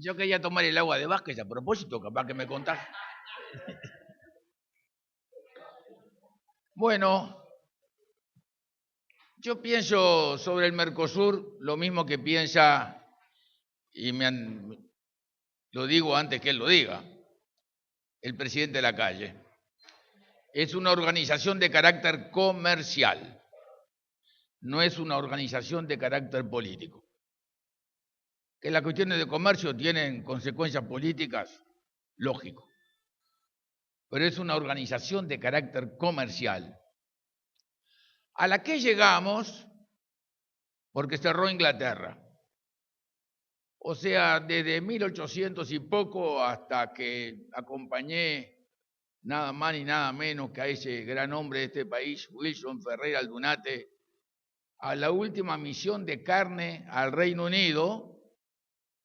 Yo quería tomar el agua de Vázquez a propósito, capaz que me contás. Bueno, yo pienso sobre el Mercosur lo mismo que piensa, y lo digo antes que él lo diga, el presidente de la calle. Es una organización de carácter comercial, no es una organización de carácter político. Que las cuestiones de comercio tienen consecuencias políticas, lógico. Pero es una organización de carácter comercial, a la que llegamos porque cerró Inglaterra. O sea, desde 1800 y poco hasta que acompañé nada más ni nada menos que a ese gran hombre de este país, Wilson Ferreira Aldunate, a la última misión de carne al Reino Unido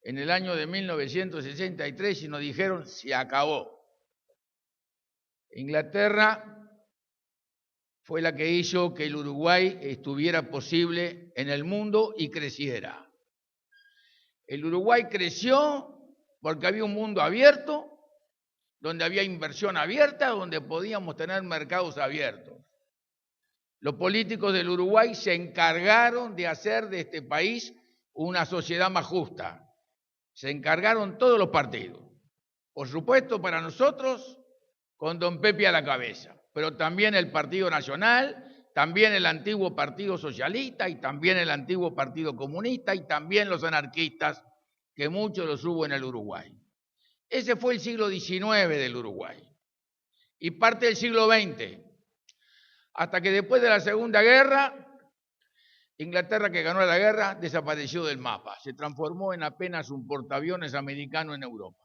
en el año de 1963 y nos dijeron, se acabó. Inglaterra fue la que hizo que el Uruguay estuviera posible en el mundo y creciera. El Uruguay creció porque había un mundo abierto, donde había inversión abierta, donde podíamos tener mercados abiertos. Los políticos del Uruguay se encargaron de hacer de este país una sociedad más justa. Se encargaron todos los partidos. Por supuesto, para nosotros, con don Pepe a la cabeza, pero también el Partido Nacional, también el antiguo Partido Socialista y también el antiguo Partido Comunista y también los anarquistas, que muchos los hubo en el Uruguay. Ese fue el siglo XIX del Uruguay y parte del siglo XX, hasta que después de la Segunda Guerra, Inglaterra, que ganó la guerra, desapareció del mapa, se transformó en apenas un portaaviones americano en Europa.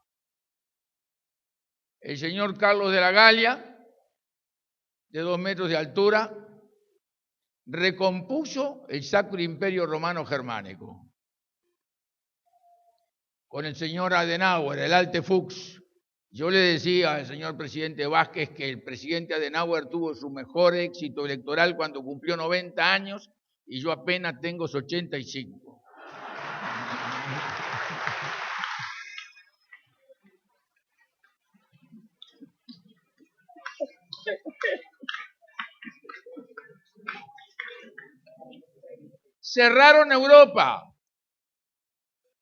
El señor Carlos de la Gallia, de 2 metros de altura, recompuso el Sacro Imperio Romano Germánico. Con el señor Adenauer, el Alte Fuchs. Yo le decía al señor presidente Vázquez que el presidente Adenauer tuvo su mejor éxito electoral cuando cumplió 90 años y yo apenas tengo 85. Cerraron Europa.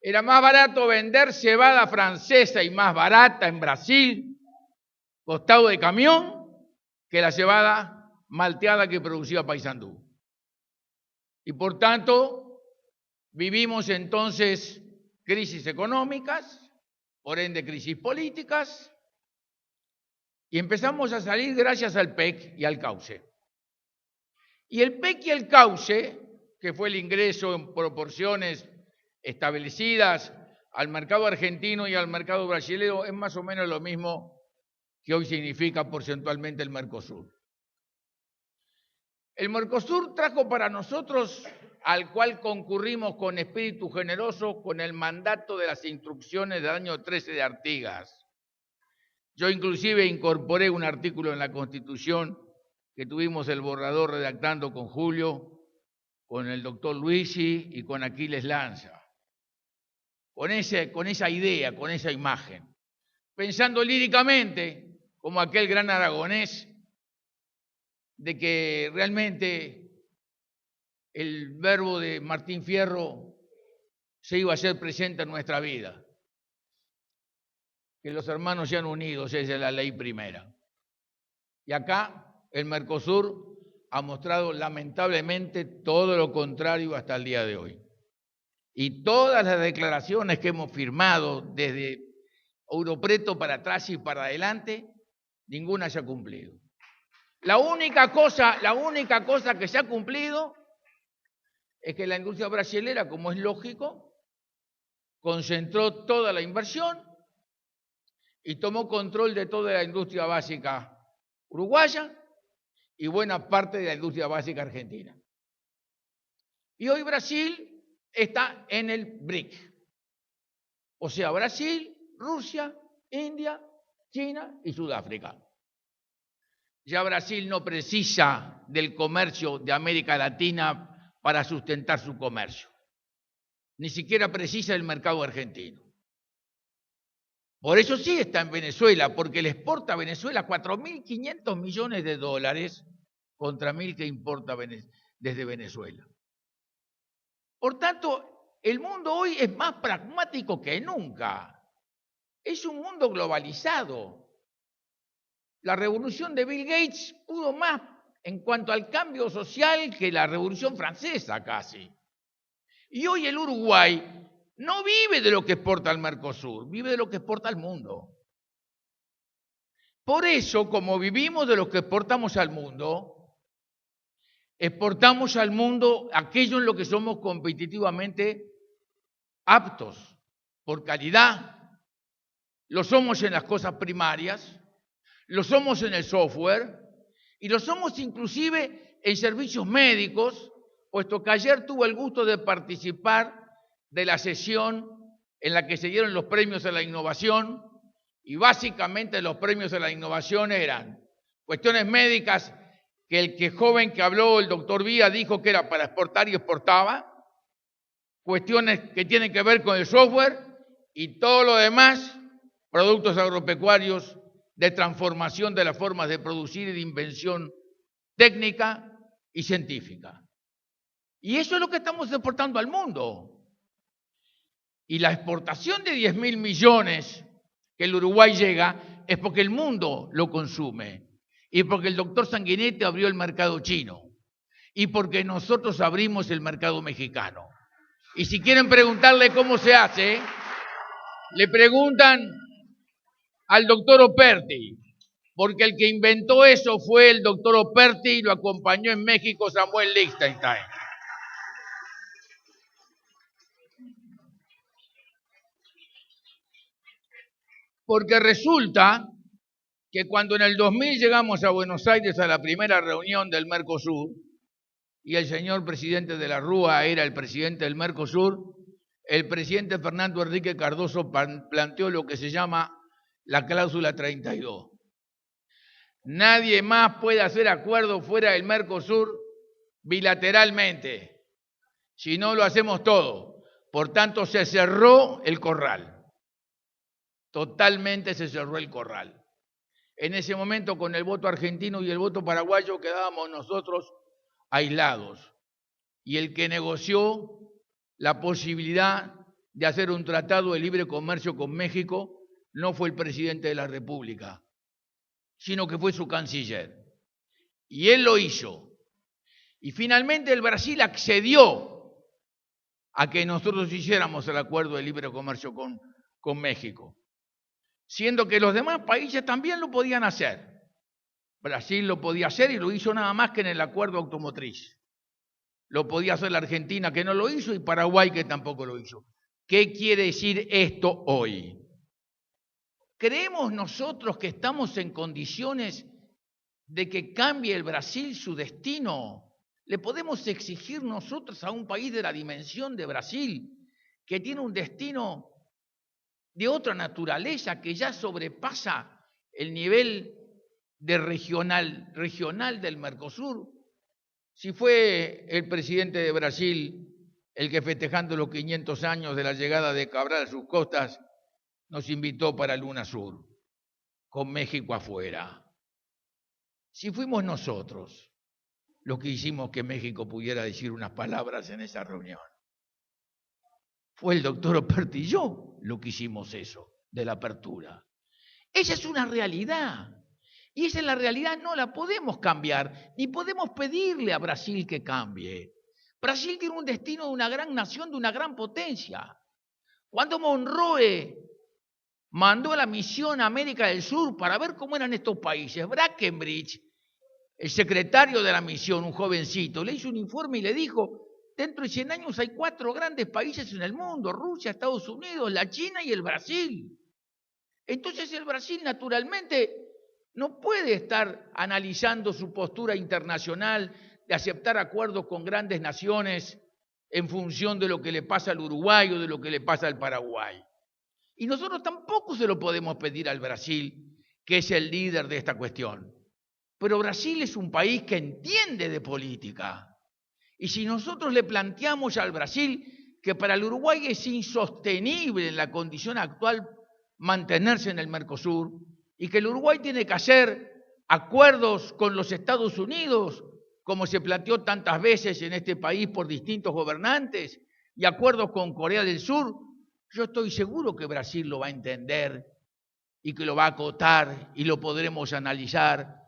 Era más barato vender cebada francesa y más barata en Brasil, costado de camión, que la cebada malteada que producía Paysandú. Y por tanto, vivimos entonces crisis económicas, por ende crisis políticas, y empezamos a salir gracias al PEC y al cauce. Y el PEC y el cauce, que fue el ingreso en proporciones establecidas al mercado argentino y al mercado brasileño, es más o menos lo mismo que hoy significa porcentualmente el Mercosur. El Mercosur trajo para nosotros, al cual concurrimos con espíritu generoso, con el mandato de las instrucciones del año 13 de Artigas. Yo inclusive incorporé un artículo en la Constitución que tuvimos el borrador redactando con Julio, con el doctor Luisi y con Aquiles Lanza. Con esa idea, con esa imagen. Pensando líricamente, como aquel gran aragonés, de que realmente el verbo de Martín Fierro se iba a hacer presente en nuestra vida. Que los hermanos sean unidos, esa es la ley primera. Y acá el Mercosur ha mostrado lamentablemente todo lo contrario hasta el día de hoy. Y todas las declaraciones que hemos firmado desde Europreto para atrás y para adelante, ninguna se ha cumplido. La única cosa que se ha cumplido es que la industria brasilera, como es lógico, concentró toda la inversión y tomó control de toda la industria básica uruguaya y buena parte de la industria básica argentina. Y hoy Brasil está en el BRIC. O sea, Brasil, Rusia, India, China y Sudáfrica. Ya Brasil no precisa del comercio de América Latina para sustentar su comercio. Ni siquiera precisa el mercado argentino. Por eso sí está en Venezuela, porque le exporta a Venezuela 4.500 millones de dólares contra 1.000 que importa desde Venezuela. Por tanto, el mundo hoy es más pragmático que nunca. Es un mundo globalizado. La revolución de Bill Gates pudo más en cuanto al cambio social que la revolución francesa casi. Y hoy el Uruguay no vive de lo que exporta al Mercosur, vive de lo que exporta al mundo. Por eso, como vivimos de lo que exportamos al mundo aquello en lo que somos competitivamente aptos, por calidad. Lo somos en las cosas primarias, lo somos en el software y lo somos inclusive en servicios médicos, puesto que ayer tuve el gusto de participar de la sesión en la que se dieron los premios a la innovación y básicamente los premios a la innovación eran cuestiones médicas que el joven que habló, el doctor Vía, dijo que era para exportar y exportaba, cuestiones que tienen que ver con el software y todo lo demás, productos agropecuarios de transformación de las formas de producir y de invención técnica y científica. Y eso es lo que estamos exportando al mundo. Y la exportación de 10.000 millones que el Uruguay llega es porque el mundo lo consume y porque el doctor Sanguinetti abrió el mercado chino y porque nosotros abrimos el mercado mexicano. Y si quieren preguntarle cómo se hace, le preguntan al doctor Operti, porque el que inventó eso fue el doctor Operti y lo acompañó en México Samuel Lichtenstein. Porque resulta que cuando en el 2000 llegamos a Buenos Aires a la primera reunión del Mercosur, y el señor presidente de la Rúa era el presidente del Mercosur, el presidente Fernando Enrique Cardoso planteó lo que se llama la cláusula 32. Nadie más puede hacer acuerdos fuera del Mercosur bilateralmente, si no lo hacemos todo. Por tanto, se cerró el corral. Totalmente se cerró el corral. En ese momento, con el voto argentino y el voto paraguayo, quedábamos nosotros aislados. Y el que negoció la posibilidad de hacer un tratado de libre comercio con México no fue el presidente de la República, sino que fue su canciller. Y él lo hizo. Y finalmente el Brasil accedió a que nosotros hiciéramos el acuerdo de libre comercio con México, siendo que los demás países también lo podían hacer. Brasil lo podía hacer y lo hizo nada más que en el acuerdo automotriz. Lo podía hacer la Argentina, que no lo hizo, y Paraguay, que tampoco lo hizo. ¿Qué quiere decir esto hoy? ¿Creemos nosotros que estamos en condiciones de que cambie el Brasil su destino? ¿Le podemos exigir nosotros a un país de la dimensión de Brasil, que tiene un destino de otra naturaleza, que ya sobrepasa el nivel de regional del Mercosur? Si fue el presidente de Brasil el que, festejando los 500 años de la llegada de Cabral a sus costas, nos invitó para Luna Sur, con México afuera. Si fuimos nosotros los que hicimos que México pudiera decir unas palabras en esa reunión, fue el doctor Operti y yo lo que hicimos eso, de la apertura. Esa es una realidad. Y esa es la realidad, no la podemos cambiar, ni podemos pedirle a Brasil que cambie. Brasil tiene un destino de una gran nación, de una gran potencia. Cuando Monroe mandó a la misión a América del Sur para ver cómo eran estos países, Brackenbridge, el secretario de la misión, un jovencito, le hizo un informe y le dijo: dentro de 100 años hay 4 grandes países en el mundo: Rusia, Estados Unidos, la China y el Brasil. Entonces el Brasil naturalmente no puede estar analizando su postura internacional de aceptar acuerdos con grandes naciones en función de lo que le pasa al Uruguay o de lo que le pasa al Paraguay. Y nosotros tampoco se lo podemos pedir al Brasil, que es el líder de esta cuestión. Pero Brasil es un país que entiende de política. Y si nosotros le planteamos al Brasil que para el Uruguay es insostenible en la condición actual mantenerse en el Mercosur y que el Uruguay tiene que hacer acuerdos con los Estados Unidos, como se planteó tantas veces en este país por distintos gobernantes, y acuerdos con Corea del Sur, yo estoy seguro que Brasil lo va a entender y que lo va a acotar y lo podremos analizar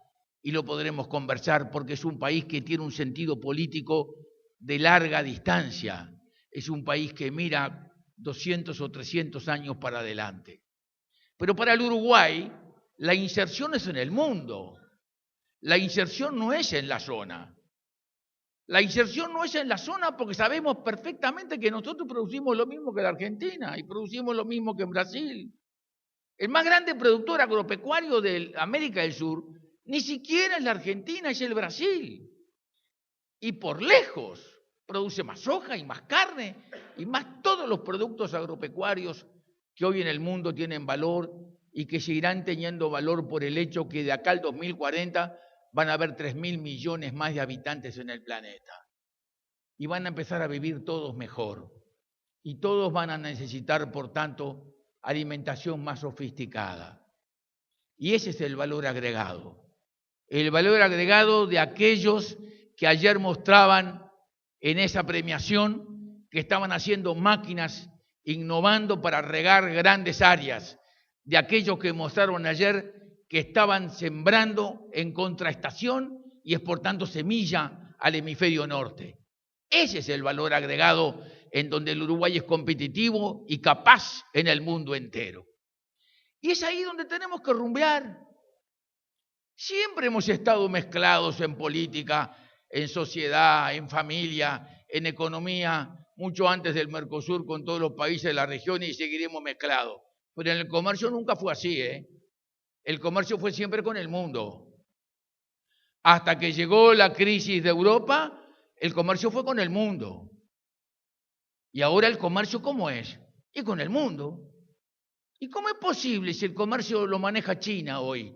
y lo podremos conversar, porque es un país que tiene un sentido político de larga distancia, es un país que mira 200 o 300 años para adelante. Pero para el Uruguay, la inserción es en el mundo, la inserción no es en la zona. La inserción no es en la zona porque sabemos perfectamente que nosotros producimos lo mismo que la Argentina y producimos lo mismo que en Brasil. El más grande productor agropecuario de América del Sur ni siquiera es la Argentina, es el Brasil. Y por lejos produce más soja y más carne y más todos los productos agropecuarios que hoy en el mundo tienen valor y que seguirán teniendo valor por el hecho que de acá al 2040 van a haber 3.000 millones más de habitantes en el planeta. Y van a empezar a vivir todos mejor. Y todos van a necesitar, por tanto, alimentación más sofisticada. Y ese es el valor agregado. El valor agregado de aquellos que ayer mostraban en esa premiación que estaban haciendo máquinas, innovando para regar grandes áreas. De aquellos que mostraron ayer que estaban sembrando en contraestación y exportando semilla al hemisferio norte. Ese es el valor agregado en donde el Uruguay es competitivo y capaz en el mundo entero. Y es ahí donde tenemos que rumbear. Siempre hemos estado mezclados en política, en sociedad, en familia, en economía, mucho antes del Mercosur con todos los países de la región y seguiremos mezclados. Pero en el comercio nunca fue así, ¿eh? El comercio fue siempre con el mundo. Hasta que llegó la crisis de Europa, el comercio fue con el mundo. Y ahora el comercio, ¿cómo es? Es con el mundo. ¿Y cómo es posible si el comercio lo maneja China hoy?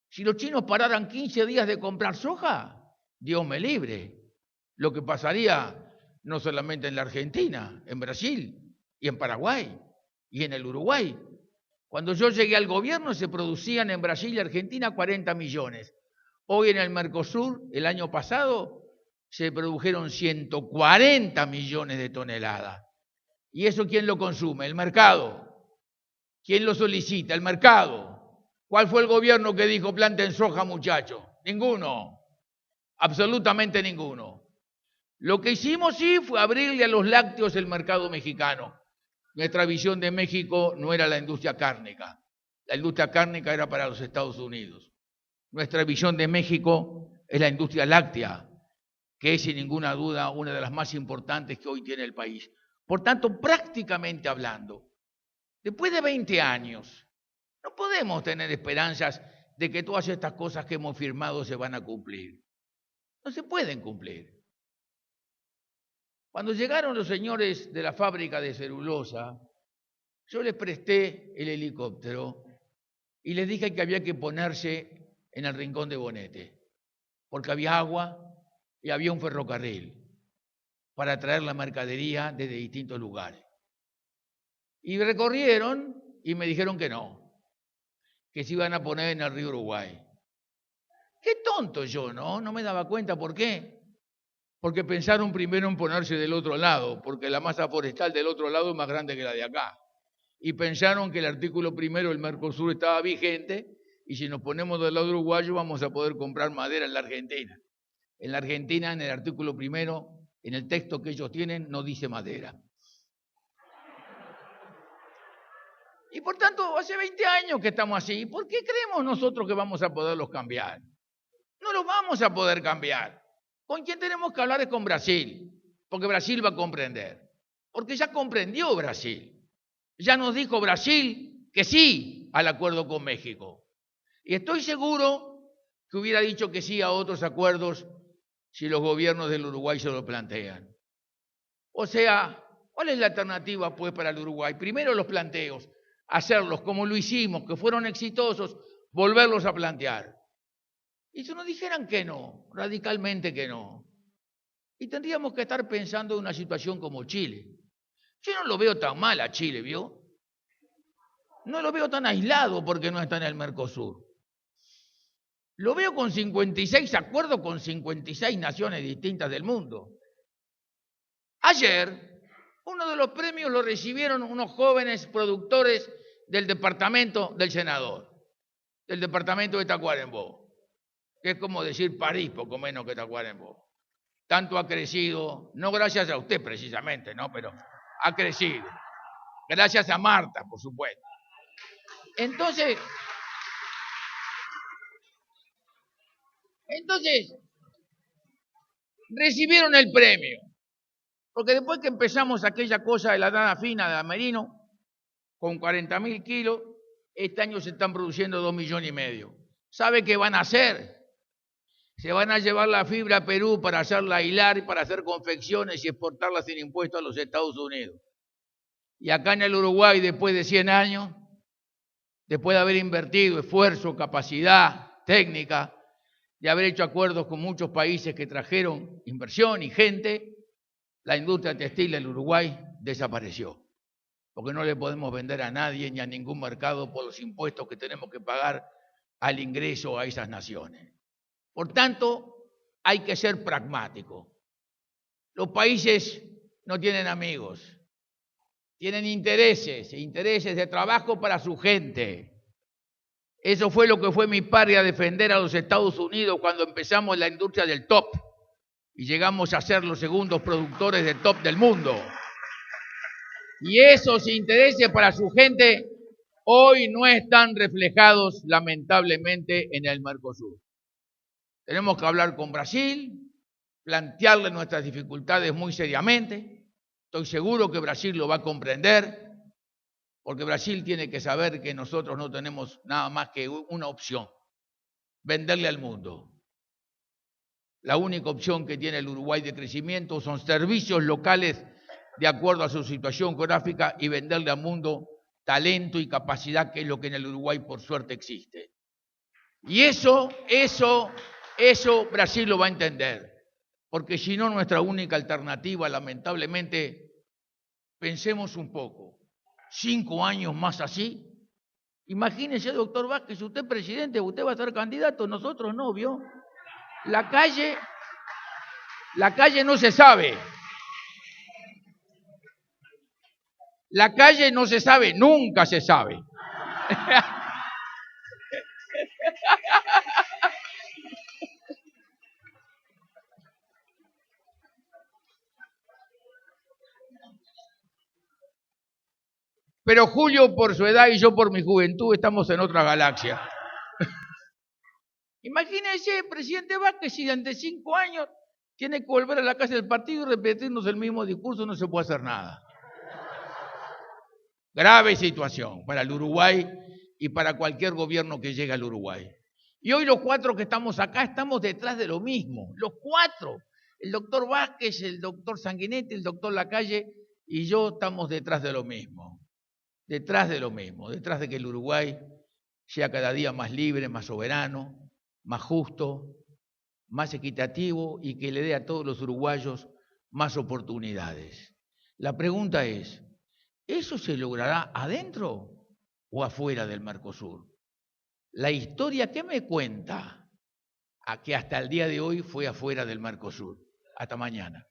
Si los chinos pararan 15 días de comprar soja, Dios me libre. Lo que pasaría no solamente en la Argentina, en Brasil y en Paraguay y en el Uruguay. Cuando yo llegué al gobierno se producían en Brasil y Argentina 40 millones. Hoy en el Mercosur, el año pasado, se produjeron 140 millones de toneladas. ¿Y eso quién lo consume? El mercado. ¿Quién lo solicita? El mercado. ¿Cuál fue el gobierno que dijo planten soja, muchachos? Ninguno. Absolutamente ninguno. Lo que hicimos sí fue abrirle a los lácteos el mercado mexicano. Nuestra visión de México no era la industria cárnica. La industria cárnica era para los Estados Unidos. Nuestra visión de México es la industria láctea, que es sin ninguna duda una de las más importantes que hoy tiene el país. Por tanto, prácticamente hablando, después de 20 años, no podemos tener esperanzas de que todas estas cosas que hemos firmado se van a cumplir. No se pueden cumplir. Cuando llegaron los señores de la fábrica de celulosa, yo les presté el helicóptero y les dije que había que ponerse en el rincón de Bonete, porque había agua y había un ferrocarril para traer la mercadería desde distintos lugares. Y recorrieron y me dijeron que no, que se iban a poner en el río Uruguay. Qué tonto yo, ¿no? No me daba cuenta. ¿Por qué? Porque pensaron primero en ponerse del otro lado, porque la masa forestal del otro lado es más grande que la de acá. Y pensaron que el artículo primero del Mercosur estaba vigente y si nos ponemos del lado uruguayo vamos a poder comprar madera en la Argentina. En la Argentina, en el artículo primero, en el texto que ellos tienen, no dice madera. Y por tanto, hace 20 años que estamos así. ¿Por qué creemos nosotros que vamos a poderlos cambiar? No los vamos a poder cambiar. ¿Con quién tenemos que hablar? Es con Brasil, porque Brasil va a comprender. Porque ya comprendió Brasil. Ya nos dijo Brasil que sí al acuerdo con México. Y estoy seguro que hubiera dicho que sí a otros acuerdos si los gobiernos del Uruguay se lo plantean. O sea, ¿cuál es la alternativa pues para el Uruguay? Primero los planteos, hacerlos como lo hicimos, que fueron exitosos, volverlos a plantear. Y si nos dijeran que no, radicalmente que no, y tendríamos que estar pensando en una situación como Chile. Yo no lo veo tan mal a Chile, ¿vio? No lo veo tan aislado porque no está en el Mercosur. Lo veo con 56 acuerdos con 56 naciones distintas del mundo. Ayer, uno de los premios lo recibieron unos jóvenes productores del departamento del senador, del departamento de Tacuarembó, que es como decir París, poco menos que Tacuarembó. Tanto ha crecido, no gracias a usted precisamente, ¿no? Pero ha crecido. Gracias a Marta, por supuesto. Entonces, recibieron el premio. Porque después que empezamos aquella cosa de la dana fina de Amerino, con 40.000 kilos, este año se están produciendo 2,5 millones. ¿Sabe qué van a hacer? Se van a llevar la fibra a Perú para hacerla hilar y para hacer confecciones y exportarla sin impuestos a los Estados Unidos. Y acá en el Uruguay, después de 100 años, después de haber invertido esfuerzo, capacidad, técnica, de haber hecho acuerdos con muchos países que trajeron inversión y gente, la industria textil del Uruguay desapareció. Porque no le podemos vender a nadie ni a ningún mercado por los impuestos que tenemos que pagar al ingreso a esas naciones. Por tanto, hay que ser pragmático. Los países no tienen amigos, tienen intereses de trabajo para su gente. Eso fue lo que fue mi patria a defender a los Estados Unidos cuando empezamos la industria del top y llegamos a ser los segundos productores de top del mundo. Y esos intereses para su gente hoy no están reflejados lamentablemente en el Mercosur. Tenemos que hablar con Brasil, plantearle nuestras dificultades muy seriamente. Estoy seguro que Brasil lo va a comprender, porque Brasil tiene que saber que nosotros no tenemos nada más que una opción: venderle al mundo. La única opción que tiene el Uruguay de crecimiento son servicios locales de acuerdo a su situación geográfica y venderle al mundo talento y capacidad, que es lo que en el Uruguay por suerte existe. Y eso Brasil lo va a entender, porque si no, nuestra única alternativa, lamentablemente, pensemos un poco, 5 años más así. Imagínese, doctor Vázquez, usted presidente, usted va a ser candidato, nosotros no, ¿vio? La calle no se sabe. La calle no se sabe, nunca se sabe. Pero Julio, por su edad, y yo por mi juventud, estamos en otra galaxia. Imagínese, presidente Vázquez, si durante 5 años tiene que volver a la casa del partido y repetirnos el mismo discurso, no se puede hacer nada. Grave situación para el Uruguay y para cualquier gobierno que llegue al Uruguay. Y hoy los 4 que estamos acá estamos detrás de lo mismo, los 4. El doctor Vázquez, el doctor Sanguinetti, el doctor Lacalle y yo estamos detrás de lo mismo. Detrás de que el Uruguay sea cada día más libre, más soberano, más justo, más equitativo y que le dé a todos los uruguayos más oportunidades. La pregunta es, ¿eso se logrará adentro o afuera del Mercosur? La historia, ¿qué me cuenta? A que hasta el día de hoy fue afuera del Mercosur. Hasta mañana.